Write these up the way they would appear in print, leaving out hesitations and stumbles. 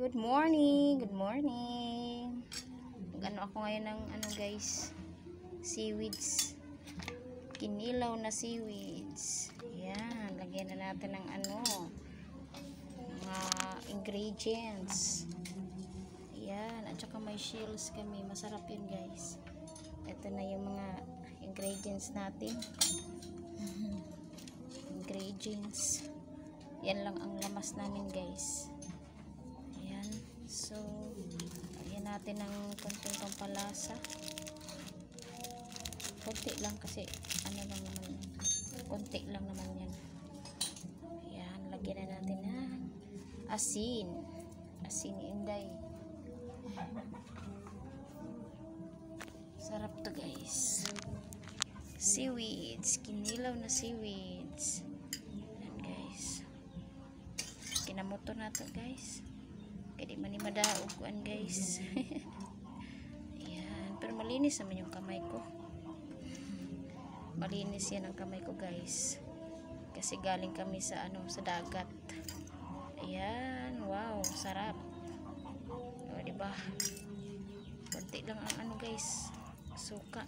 Good morning, good morning. Mag-ano ako ngayon ng guys, seaweeds. Kinilaw na seaweeds. Yan, lagyan na natin ng mga ingredients. Yan, at saka may shells kami. Masarap yun guys. Ito na yung mga ingredients natin. Ingredients. Yan lang ang lamas namin guys. Ayan. So, lagyan natin ng konting pampalasa. Konti lang kasi lang naman yan. Konti lang naman yan. Ayan. Lagyan na natin ng asin. Asin inday. Sarap to guys. Seaweeds. Kinilaw na seaweeds. Ayan guys. Kinamoto na to guys. Kaya di man ni madauguan guys. Ayan. Pero malinis naman yung kamay ko. Malinis yan ang kamay ko guys. Kasi galing kami sa sa dagat. Ayan. Wow. Sarap. O diba? Kunti lang ang guys. Suka.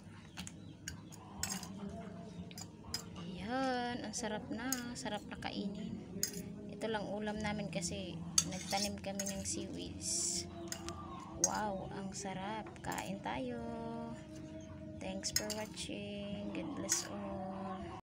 Ayan. Ang sarap na. Sarap na kainin. Ito lang ulam namin kasi nagtanim kami ng seaweeds. Wow, ang sarap. Kain tayo. Thanks for watching. God bless all.